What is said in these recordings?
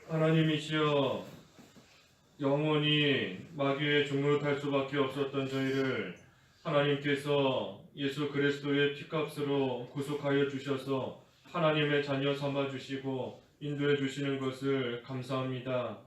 하나님이시여, 영원히 마귀의 종으로 탈 수밖에 없었던 저희를 하나님께서 예수 그리스도의 피값으로 구속하여 주셔서 하나님의 자녀 삼아 주시고 인도해 주시는 것을 감사합니다.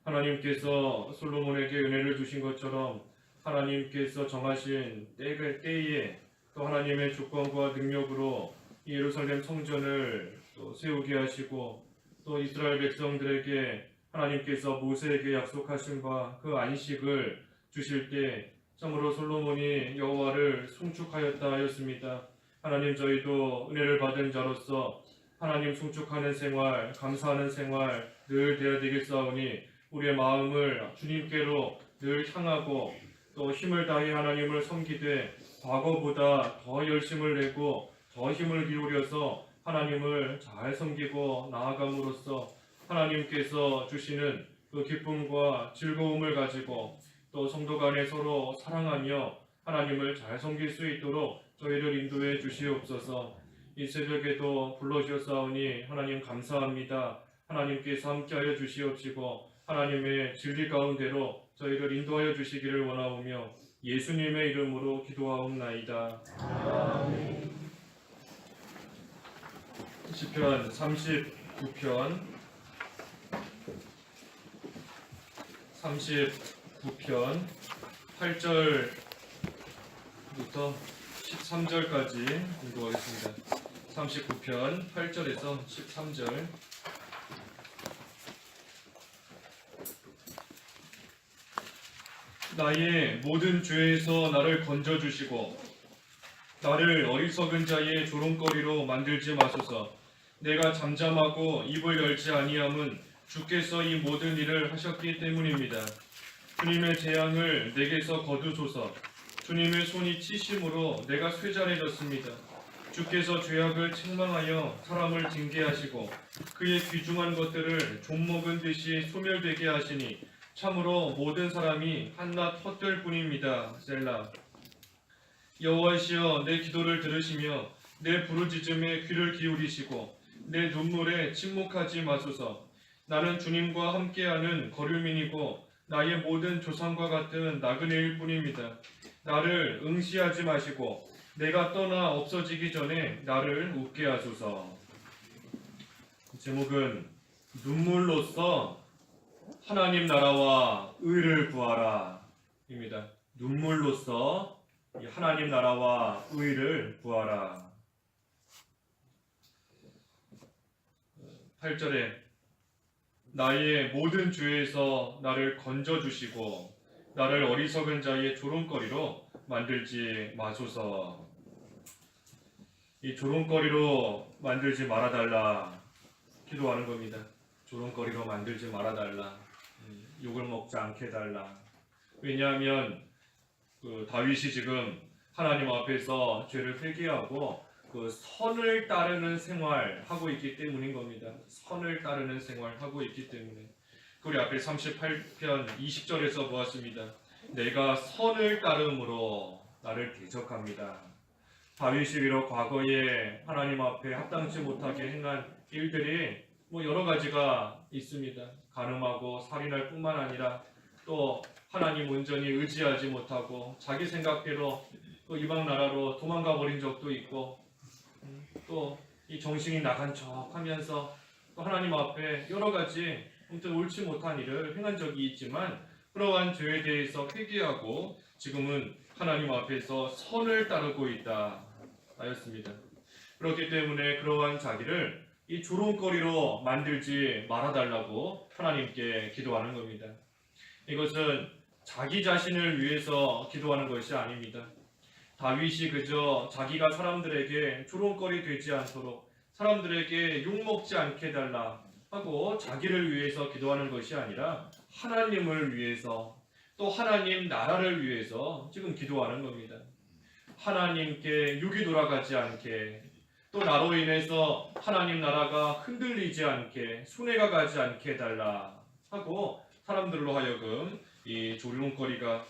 하나님께서 솔로몬에게 은혜를 주신 것처럼 하나님께서 정하신 때에 또 하나님의 주권과 능력으로 예루살렘 성전을 또 세우게 하시고 또 이스라엘 백성들에게 하나님께서 모세에게 약속하신 바 그 안식을 주실 때 참으로 솔로몬이 여호와를 송축하였다 하였습니다. 하나님, 저희도 은혜를 받은 자로서 하나님 송축하는 생활, 감사하는 생활 늘 되어야 되겠사오니 우리의 마음을 주님께로 늘 향하고 또 힘을 다해 하나님을 섬기되 과거보다 더 열심을 내고 더 힘을 기울여서 하나님을 잘 섬기고 나아감으로써 하나님께서 주시는 그 기쁨과 즐거움을 가지고 또 성도 간에 서로 사랑하며 하나님을 잘 섬길 수 있도록 저희를 인도해 주시옵소서. 이 새벽에도 불러주셨사오니 하나님 감사합니다. 하나님께서 함께하여 주시옵시고 하나님의 진리 가운데로 저희를 인도하여 주시기를 원하오며 예수님의 이름으로 기도하옵나이다. 아멘. 시편 39편 8절부터 13절까지 공부하겠습니다. 39편 8절에서 13절. 나의 모든 죄에서 나를 건져주시고 나를 어리석은 자의 조롱거리로 만들지 마소서. 내가 잠잠하고 입을 열지 아니함은 주께서 이 모든 일을 하셨기 때문입니다. 주님의 재앙을 내게서 거두소서. 주님의 손이 치심으로 내가 쇠잔해졌습니다. 주께서 죄악을 책망하여 사람을 징계하시고 그의 귀중한 것들을 좀먹은 듯이 소멸되게 하시니 참으로 모든 사람이 한낱 헛될 뿐입니다. 셀라. 여호와시여, 내 기도를 들으시며 내 부르짖음에 귀를 기울이시고 내 눈물에 침묵하지 마소서. 나는 주님과 함께하는 거류민이고 나의 모든 조상과 같은 나그네일 뿐입니다. 나를 응시하지 마시고 내가 떠나 없어지기 전에 나를 웃게 하소서. 제목은 눈물로써 하나님 나라와 의를 구하라 입니다. 눈물로써 하나님 나라와 의를 구하라. 8절에 나의 모든 죄에서 나를 건져주시고 나를 어리석은 자의 조롱거리로 만들지 마소서. 이 조롱거리로 만들지 말아달라 기도하는 겁니다. 조롱거리로 만들지 말아달라. 욕을 먹지 않게 해달라. 왜냐하면 다윗이 지금 하나님 앞에서 죄를 회개하고 그 선을 따르는 생활하고 있기 때문인 겁니다. 선을 따르는 생활하고 있기 때문에. 우리 앞에 38편 20절에서 보았습니다. 내가 선을 따름으로 나를 대적합니다. 다윗이 비록 과거에 하나님 앞에 합당치 못하게 행한 일들이 여러 가지가 있습니다. 간음하고 살인할 뿐만 아니라 또 하나님 온전히 의지하지 못하고 자기 생각대로 또 이방 나라로 도망가 버린 적도 있고 또 이 정신이 나간 척 하면서 또 하나님 앞에 여러 가지 아무튼 옳지 못한 일을 행한 적이 있지만 그러한 죄에 대해서 회개하고 지금은 하나님 앞에서 선을 따르고 있다 하였습니다. 그렇기 때문에 그러한 자기를 이 조롱거리로 만들지 말아달라고 하나님께 기도하는 겁니다. 이것은 자기 자신을 위해서 기도하는 것이 아닙니다. 다윗이 그저 자기가 사람들에게 조롱거리 되지 않도록 사람들에게 욕먹지 않게 해달라 하고 자기를 위해서 기도하는 것이 아니라 하나님을 위해서 또 하나님 나라를 위해서 지금 기도하는 겁니다. 하나님께 육이 돌아가지 않게 또 나로 인해서 하나님 나라가 흔들리지 않게 손해가 가지 않게 해달라 하고 사람들로 하여금 이 조롱거리로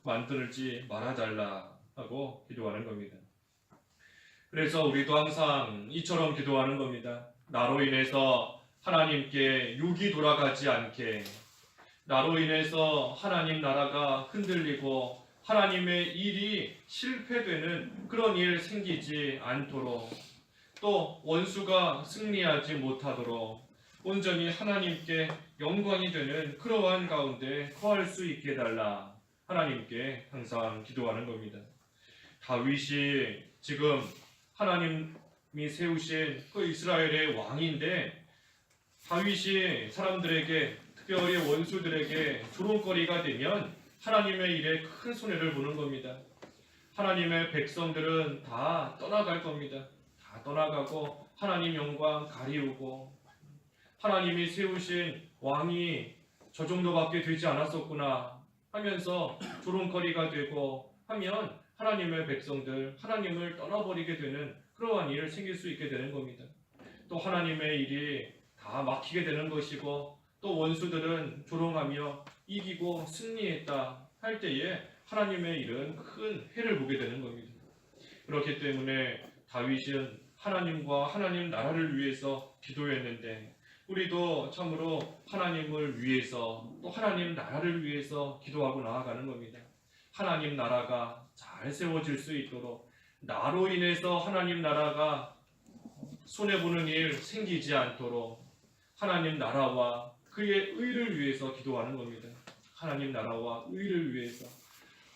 만들지 말아달라 하고 기도하는 겁니다. 그래서 우리도 항상 이처럼 기도하는 겁니다. 나로 인해서 하나님께 욕이 돌아가지 않게, 나로 인해서 하나님 나라가 흔들리고 하나님의 일이 실패되는 그런 일 생기지 않도록, 또 원수가 승리하지 못하도록 온전히 하나님께 영광이 되는 그러한 가운데 거할 수 있게 해달라 하나님께 항상 기도하는 겁니다. 다윗이 지금 하나님이 세우신 그 이스라엘의 왕인데, 다윗이 사람들에게, 특별히 원수들에게 조롱거리가 되면 하나님의 일에 큰 손해를 보는 겁니다. 하나님의 백성들은 다 떠나갈 겁니다. 다 떠나가고 하나님 영광 가리우고, 하나님이 세우신 왕이 저 정도밖에 되지 않았었구나 하면서 조롱거리가 되고 하면 하나님의 백성들, 하나님을 떠나버리게 되는 그러한 일을 생길 수 있게 되는 겁니다. 또 하나님의 일이 다 막히게 되는 것이고, 또 원수들은 조롱하며 이기고 승리했다 할 때에 하나님의 일은 큰 해를 보게 되는 겁니다. 그렇기 때문에 다윗은 하나님과 하나님 나라를 위해서 기도했는데, 우리도 참으로 하나님을 위해서, 또 하나님 나라를 위해서 기도하고 나아가는 겁니다. 하나님 나라가 잘 세워질 수 있도록, 나로 인해서 하나님 나라가 손해보는 일 생기지 않도록 하나님 나라와 그의 의를 위해서 기도하는 겁니다. 하나님 나라와 의를 위해서,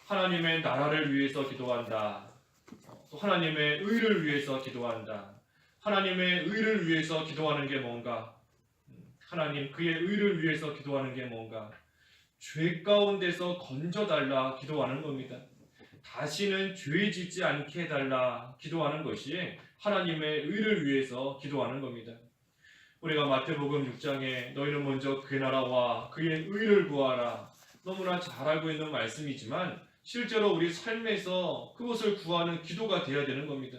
하나님의 나라를 위해서 기도한다. 또 하나님의 의를 위해서 기도한다. 하나님의 의를 위해서 기도하는 게 뭔가? 하나님 그의 의를 위해서 기도하는 게 뭔가? 죄 가운데서 건져달라 기도하는 겁니다. 다시는 죄 짓지 않게 해달라 기도하는 것이 하나님의 의를 위해서 기도하는 겁니다. 우리가 마태복음 6장에 너희는 먼저 그의 나라와 그의 의를 구하라, 너무나 잘 알고 있는 말씀이지만 실제로 우리 삶에서 그것을 구하는 기도가 되어야 되는 겁니다.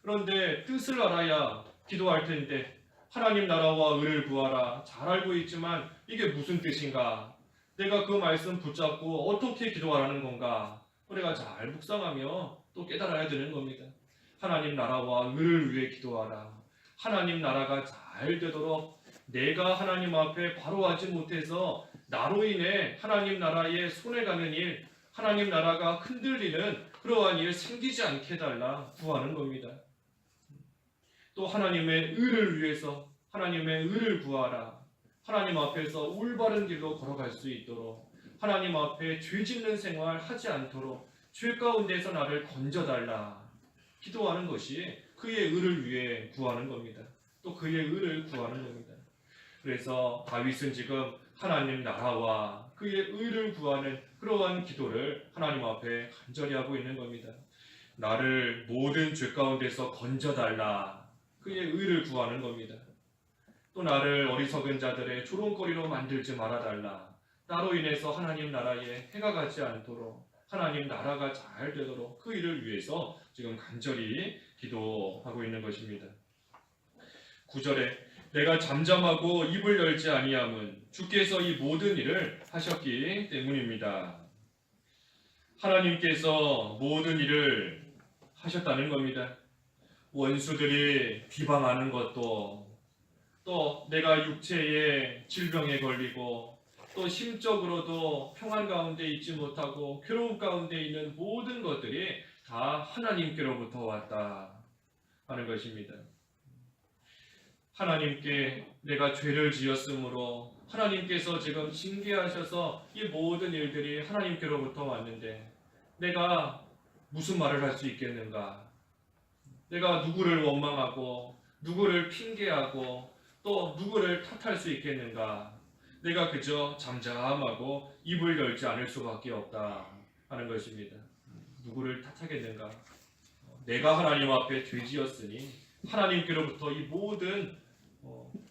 그런데 뜻을 알아야 기도할 텐데, 하나님 나라와 의를 구하라 잘 알고 있지만 이게 무슨 뜻인가? 내가 그 말씀 붙잡고 어떻게 기도하라는 건가? 우리가 잘 묵상하며 또 깨달아야 되는 겁니다. 하나님 나라와 의를 위해 기도하라. 하나님 나라가 잘 되도록 내가 하나님 앞에 바로 하지 못해서 나로 인해 하나님 나라에 손해가는 일, 하나님 나라가 흔들리는 그러한 일 생기지 않게 해달라 구하는 겁니다. 또 하나님의 의를 위해서 하나님의 의를 구하라. 하나님 앞에서 올바른 길로 걸어갈 수 있도록, 하나님 앞에 죄 짓는 생활 하지 않도록 죄 가운데서 나를 건져달라 기도하는 것이 그의 의를 위해 구하는 겁니다. 또 그의 의를 구하는 겁니다. 그래서 다윗은 지금 하나님 나라와 그의 의를 구하는 그러한 기도를 하나님 앞에 간절히 하고 있는 겁니다. 나를 모든 죄 가운데서 건져달라, 그의 의를 구하는 겁니다. 또 나를 어리석은 자들의 조롱거리로 만들지 말아달라, 나로 인해서 하나님 나라에 해가 가지 않도록, 하나님 나라가 잘 되도록 그 일을 위해서 지금 간절히 기도하고 있는 것입니다. 9절에 내가 잠잠하고 입을 열지 아니함은 주께서 이 모든 일을 하셨기 때문입니다. 하나님께서 모든 일을 하셨다는 겁니다. 원수들이 비방하는 것도, 또 내가 육체의 질병에 걸리고 또 심적으로도 평안 가운데 있지 못하고 괴로움 가운데 있는 모든 것들이 다 하나님께로부터 왔다 하는 것입니다. 하나님께 내가 죄를 지었으므로 하나님께서 지금 징계하셔서 이 모든 일들이 하나님께로부터 왔는데 내가 무슨 말을 할 수 있겠는가? 내가 누구를 원망하고 누구를 핑계하고 또 누구를 탓할 수 있겠는가? 내가 그저 잠잠하고 입을 열지 않을 수밖에 없다 하는 것입니다. 누구를 탓하겠는가? 내가 하나님 앞에 죄지었으니 하나님께로부터 이 모든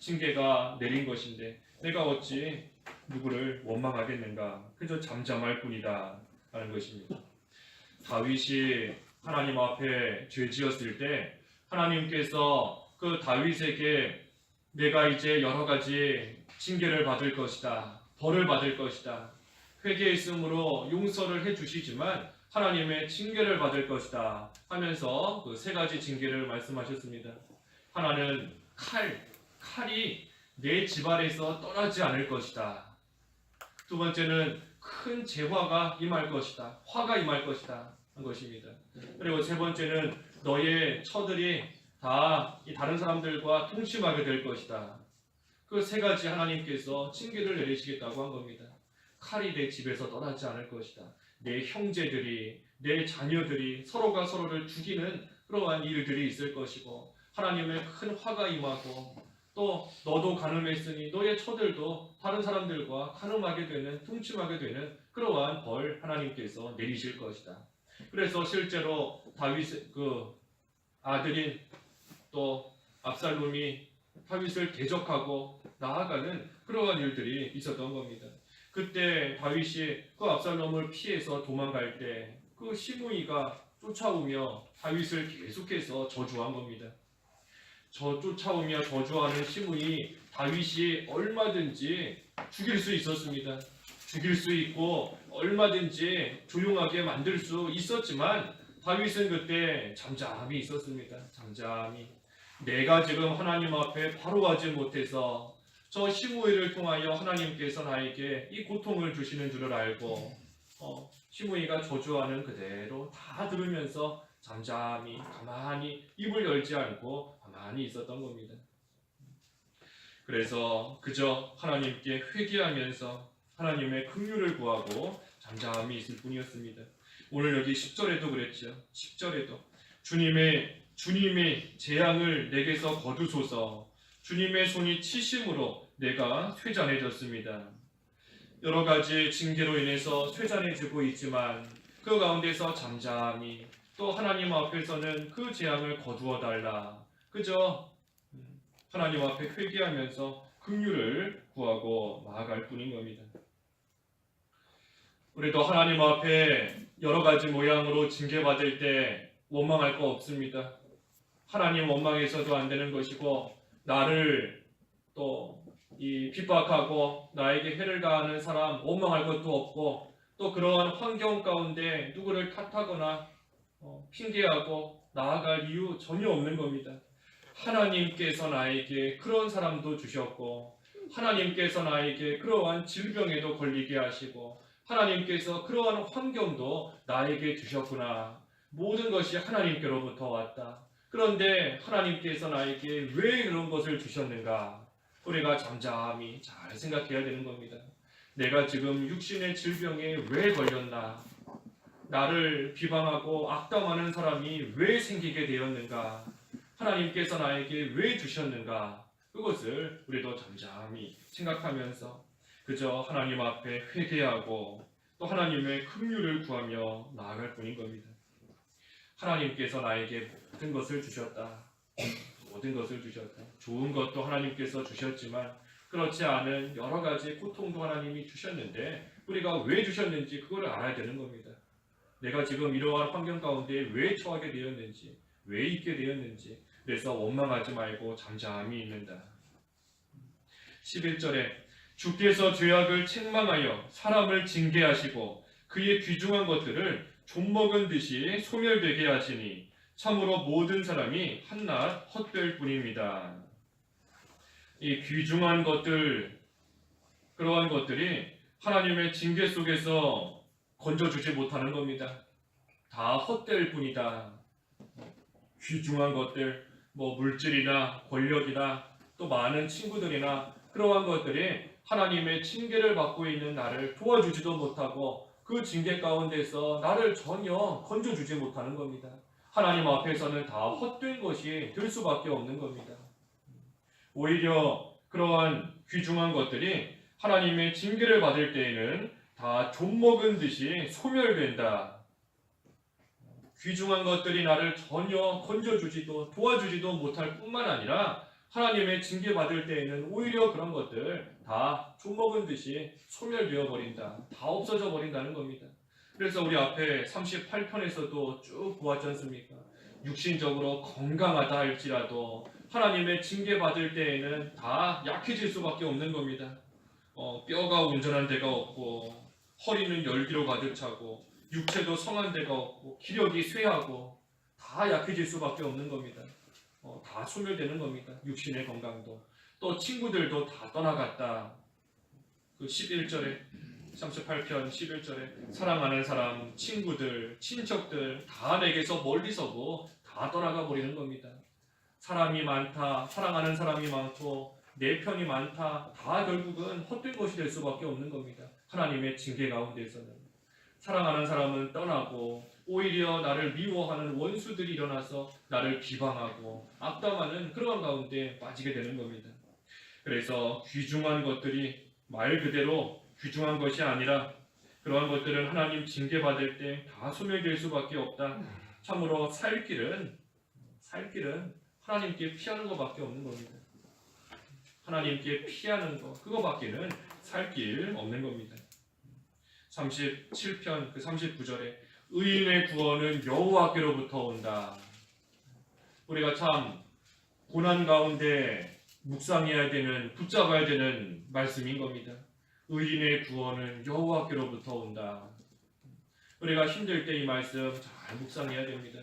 징계가 내린 것인데 내가 어찌 누구를 원망하겠는가? 그저 잠잠할 뿐이다 하는 것입니다. 다윗이 하나님 앞에 죄지었을 때 하나님께서 그 다윗에게 내가 이제 여러 가지 징계를 받을 것이다, 벌을 받을 것이다, 회개했으므로 용서를 해주시지만 하나님의 징계를 받을 것이다 하면서 그 세 가지 징계를 말씀하셨습니다. 하나는 칼이 내 집안에서 떠나지 않을 것이다. 두 번째는 큰 재화가 임할 것이다. 화가 임할 것이다. 한 것입니다. 그리고 세 번째는 너의 처들이 다 이 다른 사람들과 통심하게 될 것이다. 그 세 가지 하나님께서 징계를 내리시겠다고 한 겁니다. 칼이 내 집에서 떠나지 않을 것이다. 내 형제들이, 내 자녀들이 서로가 서로를 죽이는 그러한 일들이 있을 것이고, 하나님의 큰 화가 임하고, 또 너도 가늠했으니 너의 처들도 다른 사람들과 가늠하게 되는, 통침하게 되는 그러한 벌 하나님께서 내리실 것이다. 그래서 실제로 다윗의 그 아들인 또 압살롬이 다윗을 대적하고 나아가는 그러한 일들이 있었던 겁니다. 그때 다윗이 그 압살롬을 피해서 도망갈 때 그 시므이가 쫓아오며 다윗을 계속해서 저주한 겁니다. 쫓아오며 저주하는 시므이 다윗이 얼마든지 죽일 수 있었습니다. 죽일 수 있고 얼마든지 조용하게 만들 수 있었지만 다윗은 그때 잠잠히 있었습니다. 잠잠히. 내가 지금 하나님 앞에 바로 가지 못해서 저 시므이를 통하여 하나님께서 나에게 이 고통을 주시는 줄을 알고 시므이가 저주하는 그대로 다 들으면서 잠잠히 가만히 입을 열지 않고 가만히 있었던 겁니다. 그래서 그저 하나님께 회개하면서 하나님의 긍휼을 구하고 잠잠히 있을 뿐이었습니다. 오늘 여기 10절에도 그랬죠. 10절에도 주님의 재앙을 내게서 거두소서. 주님의 손이 치심으로 내가 쇠잔해졌습니다. 여러 가지 징계로 인해서 쇠잔해지고 있지만 그 가운데서 잠잠히 또 하나님 앞에서는 그 재앙을 거두어 달라. 그저 하나님 앞에 회개하면서 긍휼을 구하고 나아갈 뿐인 겁니다. 우리도 하나님 앞에 여러 가지 모양으로 징계받을 때 원망할 거 없습니다. 하나님 원망해서도 안 되는 것이고, 나를 또 이 핍박하고 나에게 해를 가하는 사람 원망할 것도 없고, 또 그러한 환경 가운데 누구를 탓하거나 핑계하고 나아갈 이유 전혀 없는 겁니다. 하나님께서 나에게 그런 사람도 주셨고, 하나님께서 나에게 그러한 질병에도 걸리게 하시고, 하나님께서 그러한 환경도 나에게 주셨구나. 모든 것이 하나님께로부터 왔다. 그런데 하나님께서 나에게 왜 그런 것을 주셨는가? 우리가 잠잠히 잘 생각해야 되는 겁니다. 내가 지금 육신의 질병에 왜 걸렸나? 나를 비방하고 악담하는 사람이 왜 생기게 되었는가? 하나님께서 나에게 왜 주셨는가? 그것을 우리도 잠잠히 생각하면서 그저 하나님 앞에 회개하고 또 하나님의 긍휼을 구하며 나아갈 뿐인 겁니다. 하나님께서 나에게 모든 것을 주셨다. 모든 것을 주셨다. 좋은 것도 하나님께서 주셨지만 그렇지 않은 여러 가지 고통도 하나님이 주셨는데 우리가 왜 주셨는지 그걸 알아야 되는 겁니다. 내가 지금 이러한 환경 가운데 왜 처하게 되었는지, 왜 있게 되었는지, 그래서 원망하지 말고 잠잠히 있는다. 11절에 주께서 죄악을 책망하여 사람을 징계하시고 그의 귀중한 것들을 좀먹은 듯이 소멸되게 하시니 참으로 모든 사람이 한낱 헛될 뿐입니다. 이 귀중한 것들, 그러한 것들이 하나님의 징계 속에서 건져주지 못하는 겁니다. 다 헛될 뿐이다. 귀중한 것들, 물질이나 권력이나 또 많은 친구들이나 그러한 것들이 하나님의 징계를 받고 있는 나를 도와주지도 못하고 그 징계 가운데서 나를 전혀 건져주지 못하는 겁니다. 하나님 앞에서는 다 헛된 것이 될 수밖에 없는 겁니다. 오히려 그러한 귀중한 것들이 하나님의 징계를 받을 때에는 다 좀먹은 듯이 소멸된다. 귀중한 것들이 나를 전혀 건져주지도 도와주지도 못할 뿐만 아니라 하나님의 징계 받을 때에는 오히려 그런 것들 다 좀먹은 듯이 소멸되어 버린다. 다 없어져 버린다는 겁니다. 그래서 우리 앞에 38편에서도 쭉 보았지 않습니까? 육신적으로 건강하다 할지라도 하나님의 징계 받을 때에는 다 약해질 수밖에 없는 겁니다. 뼈가 온전한 데가 없고 허리는 열기로 가득 차고 육체도 성한 데가 없고 기력이 쇠하고 다 약해질 수밖에 없는 겁니다. 다 소멸되는 겁니다. 육신의 건강도. 또 친구들도 다 떠나갔다. 그 11절에 38편 11절에 사랑하는 사람, 친구들, 친척들 다 내게서 멀리 서고 다 떠나가 버리는 겁니다. 사람이 많다, 사랑하는 사람이 많고 내 편이 많다, 다 결국은 헛된 것이 될 수밖에 없는 겁니다. 하나님의 징계 가운데서는 사랑하는 사람은 떠나고 오히려 나를 미워하는 원수들이 일어나서 나를 비방하고 악담하는 그런 가운데 빠지게 되는 겁니다. 그래서 귀중한 것들이 말 그대로 귀중한 것이 아니라 그러한 것들은 하나님 징계받을 때 다 소멸될 수밖에 없다. 참으로 살 길은 하나님께 피하는 것밖에 없는 겁니다. 하나님께 피하는 것, 그거밖에는 살 길 없는 겁니다. 37편 그 39절에 의인의 구원은 여호와께로부터 온다. 우리가 참 고난 가운데 묵상해야 되는, 붙잡아야 되는 말씀인 겁니다. 의인의 구원은 여호와께로부터 온다. 우리가 힘들 때 이 말씀 잘 묵상해야 됩니다.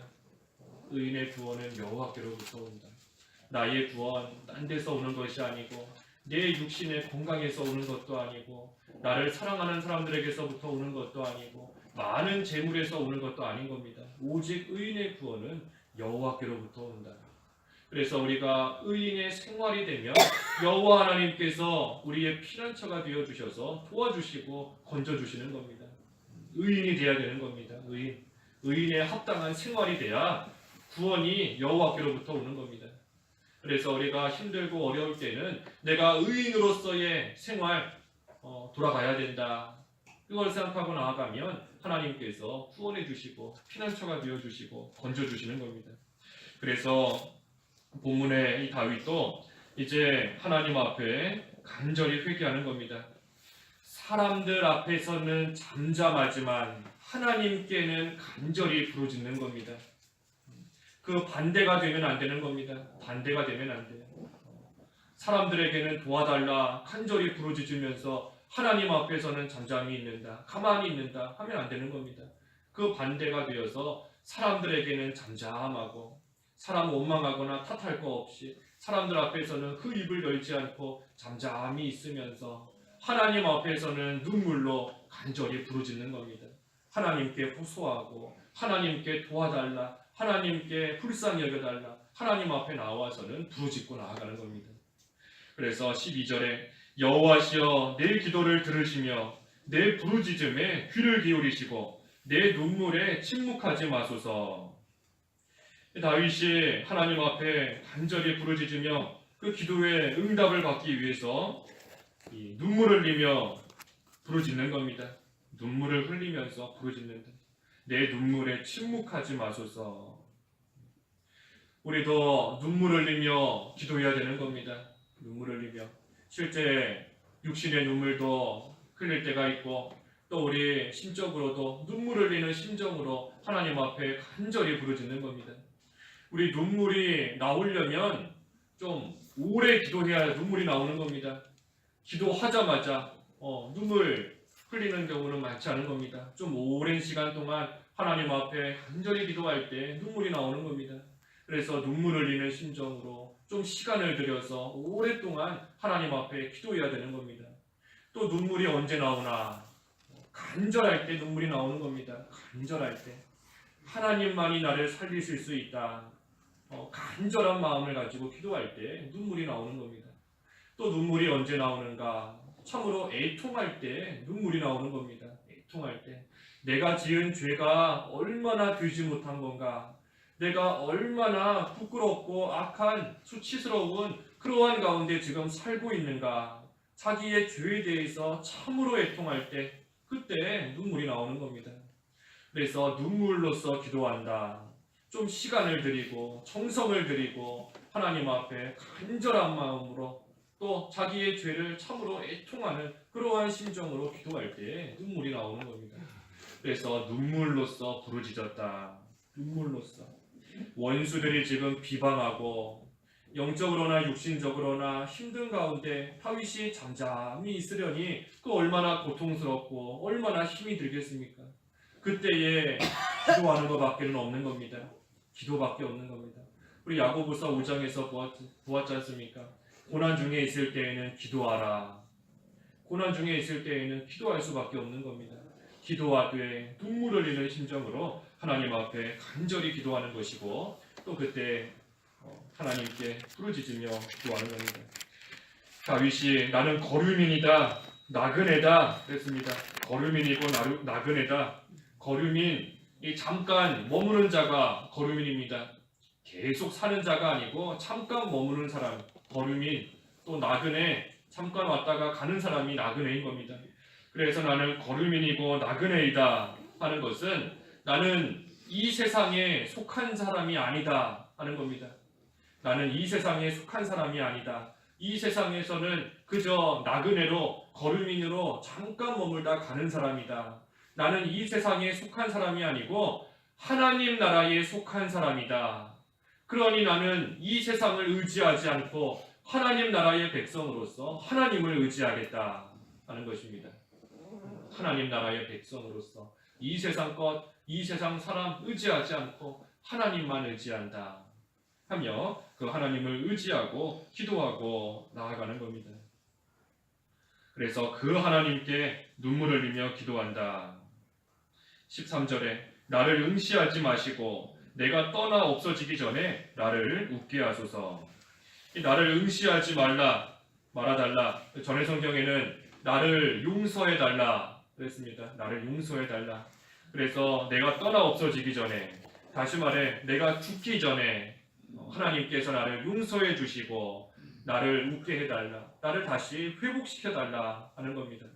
의인의 구원은 여호와께로부터 온다. 나의 구원 딴 데서 오는 것이 아니고 내 육신의 건강에서 오는 것도 아니고 나를 사랑하는 사람들에게서부터 오는 것도 아니고 많은 재물에서 오는 것도 아닌 겁니다. 오직 의인의 구원은 여호와께로부터 온다. 그래서 우리가 의인의 생활이 되면 여호와 하나님께서 우리의 피난처가 되어 주셔서 도와주시고 건져 주시는 겁니다. 의인이 되어야 되는 겁니다. 의인의 합당한 생활이 돼야 구원이 여호와께로부터 오는 겁니다. 그래서 우리가 힘들고 어려울 때는 내가 의인으로서의 생활 돌아가야 된다. 그걸 생각하고 나아가면 하나님께서 구원해 주시고 피난처가 되어 주시고 건져 주시는 겁니다. 그래서 본문의 이 다윗도 이제 하나님 앞에 간절히 회개하는 겁니다. 사람들 앞에서는 잠잠하지만 하나님께는 간절히 부르짖는 겁니다. 그 반대가 되면 안 되는 겁니다. 반대가 되면 안 돼요. 사람들에게는 도와달라 간절히 부르짖으면서 하나님 앞에서는 잠잠히 있는다, 가만히 있는다 하면 안 되는 겁니다. 그 반대가 되어서 사람들에게는 잠잠하고 사람 원망하거나 탓할 거 없이 사람들 앞에서는 그 입을 열지 않고 잠잠히 있으면서 하나님 앞에서는 눈물로 간절히 부르짖는 겁니다. 하나님께 호소하고 하나님께 도와달라, 하나님께 불쌍히 여겨달라, 하나님 앞에 나와서는 부르짖고 나아가는 겁니다. 그래서 12절에 여호와시여 내 기도를 들으시며 내 부르짖음에 귀를 기울이시고 내 눈물에 침묵하지 마소서. 다윗이 하나님 앞에 간절히 부르짖으며 그 기도에 응답을 받기 위해서 눈물을 흘리며 부르짖는 겁니다. 눈물을 흘리면서 부르짖는다. 내 눈물에 침묵하지 마소서. 우리도 눈물을 흘리며 기도해야 되는 겁니다. 눈물을 흘리며 실제 육신의 눈물도 흘릴 때가 있고 또 우리 심적으로도 눈물을 흘리는 심정으로 하나님 앞에 간절히 부르짖는 겁니다. 우리 눈물이 나오려면 좀 오래 기도해야 눈물이 나오는 겁니다. 기도하자마자 눈물 흘리는 경우는 많지 않은 겁니다. 좀 오랜 시간 동안 하나님 앞에 간절히 기도할 때 눈물이 나오는 겁니다. 그래서 눈물 흘리는 심정으로 좀 시간을 들여서 오랫동안 하나님 앞에 기도해야 되는 겁니다. 또 눈물이 언제 나오나? 간절할 때 눈물이 나오는 겁니다. 간절할 때 하나님만이 나를 살리실 수 있다. 간절한 마음을 가지고 기도할 때 눈물이 나오는 겁니다. 또 눈물이 언제 나오는가? 참으로 애통할 때 눈물이 나오는 겁니다. 애통할 때 내가 지은 죄가 얼마나 되지 못한 건가? 내가 얼마나 부끄럽고 악한 수치스러운 그러한 가운데 지금 살고 있는가? 자기의 죄에 대해서 참으로 애통할 때 그때 눈물이 나오는 겁니다. 그래서 눈물로써 기도한다. 좀 시간을 들이고 정성을 들이고 하나님 앞에 간절한 마음으로 또 자기의 죄를 참으로 애통하는 그러한 심정으로 기도할 때 눈물이 나오는 겁니다. 그래서 눈물로써 부르짖었다. 눈물로써 원수들이 지금 비방하고 영적으로나 육신적으로나 힘든 가운데 다윗이 잠잠히 있으려니 그 얼마나 고통스럽고 얼마나 힘이 들겠습니까? 그때에 기도하는 것밖에는 없는 겁니다. 기도밖에 없는 겁니다. 우리 야고보서 5장에서 보았지 않습니까? 고난 중에 있을 때에는 기도하라. 고난 중에 있을 때에는 기도할 수밖에 없는 겁니다. 기도하되 눈물을 흘리는 심정으로 하나님 앞에 간절히 기도하는 것이고, 또 그때 하나님께 부르짖으며 기도하는 겁니다. 다윗이 나는 거류민이다, 나그네다 그랬습니다. 거류민이고 나그네다. 거류민, 이 잠깐 머무는 자가 거류민입니다. 계속 사는 자가 아니고 잠깐 머무는 사람, 거류민. 또 나그네, 잠깐 왔다가 가는 사람이 나그네인 겁니다. 그래서 나는 거류민이고 나그네이다 하는 것은 나는 이 세상에 속한 사람이 아니다 하는 겁니다. 나는 이 세상에 속한 사람이 아니다. 이 세상에서는 그저 나그네로, 거류민으로 잠깐 머물다 가는 사람이다. 나는 이 세상에 속한 사람이 아니고 하나님 나라에 속한 사람이다. 그러니 나는 이 세상을 의지하지 않고 하나님 나라의 백성으로서 하나님을 의지하겠다 하는 것입니다. 하나님 나라의 백성으로서 이 세상 것, 이 세상 사람 의지하지 않고 하나님만 의지한다 하며 그 하나님을 의지하고 기도하고 나아가는 겁니다. 그래서 그 하나님께 눈물을 흘리며 기도한다. 13절에 나를 응시하지 마시고 내가 떠나 없어지기 전에 나를 웃게 하소서. 이 나를 응시하지 말아달라. 전의 성경에는 나를 용서해달라 그랬습니다. 나를 용서해달라. 그래서 내가 떠나 없어지기 전에, 다시 말해 내가 죽기 전에 하나님께서 나를 용서해 주시고 나를 웃게 해달라, 나를 다시 회복시켜달라 하는 겁니다.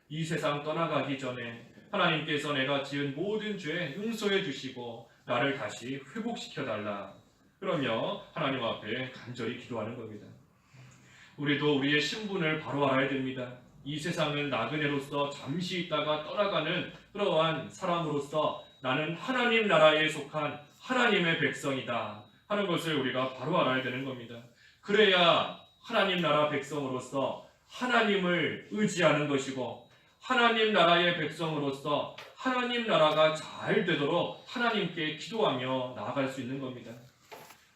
이 세상 떠나가기 전에 하나님께서 내가 지은 모든 죄 용서해 주시고 나를 다시 회복시켜달라. 그러며 하나님 앞에 간절히 기도하는 겁니다. 우리도 우리의 신분을 바로 알아야 됩니다. 이 세상은 나그네로서 잠시 있다가 떠나가는 그러한 사람으로서 나는 하나님 나라에 속한 하나님의 백성이다 하는 것을 우리가 바로 알아야 되는 겁니다. 그래야 하나님 나라 백성으로서 하나님을 의지하는 것이고, 하나님 나라의 백성으로서 하나님 나라가 잘 되도록 하나님께 기도하며 나아갈 수 있는 겁니다.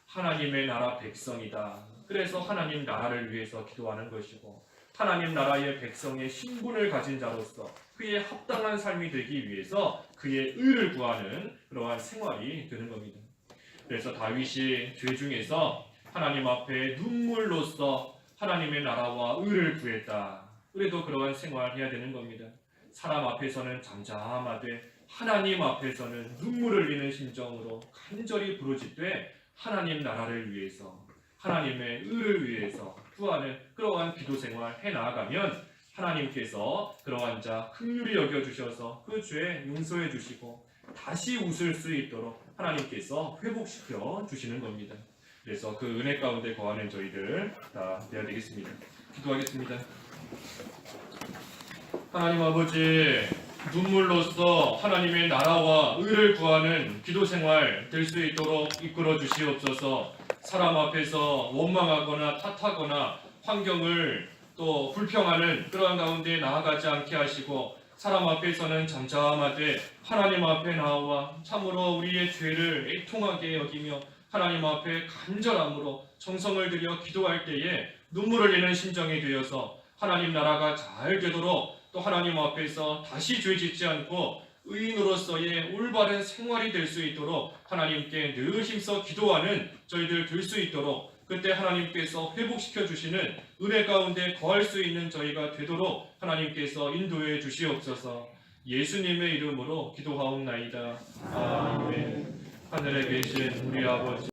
하나님의 나라 백성이다. 그래서 하나님 나라를 위해서 기도하는 것이고, 하나님 나라의 백성의 신분을 가진 자로서 그의 합당한 삶이 되기 위해서 그의 의를 구하는 그러한 생활이 되는 겁니다. 그래서 다윗이 죄 중에서 하나님 앞에 눈물로써 하나님의 나라와 의를 구했다. 그래도 그러한 생활해야 되는 겁니다. 사람 앞에서는 잠잠하되 하나님 앞에서는 눈물을 흘리는 심정으로 간절히 부르짖되 하나님 나라를 위해서, 하나님의 의를 위해서 구하는 그러한 기도 생활 해나가면 하나님께서 그러한 자 긍휼히 여겨주셔서 그 죄 용서해 주시고 다시 웃을 수 있도록 하나님께서 회복시켜 주시는 겁니다. 그래서 그 은혜 가운데 거하는 저희들 다 되어야 되겠습니다. 기도하겠습니다. 하나님 아버지, 눈물로써 하나님의 나라와 의를 구하는 기도 생활 될 수 있도록 이끌어 주시옵소서. 사람 앞에서 원망하거나 탓하거나 환경을 또 불평하는 그러한 가운데 나아가지 않게 하시고, 사람 앞에서는 잠잠하되 하나님 앞에 나와 참으로 우리의 죄를 애통하게 여기며 하나님 앞에 간절함으로 정성을 들여 기도할 때에 눈물을 흘리는 심정이 되어서 하나님 나라가 잘 되도록, 또 하나님 앞에서 다시 죄 짓지 않고 의인으로서의 올바른 생활이 될 수 있도록 하나님께 늘 힘써 기도하는 저희들 될 수 있도록, 그때 하나님께서 회복시켜 주시는 은혜 가운데 거할 수 있는 저희가 되도록 하나님께서 인도해 주시옵소서. 예수님의 이름으로 기도하옵나이다. 아멘. 하늘에 계신 우리 아버지,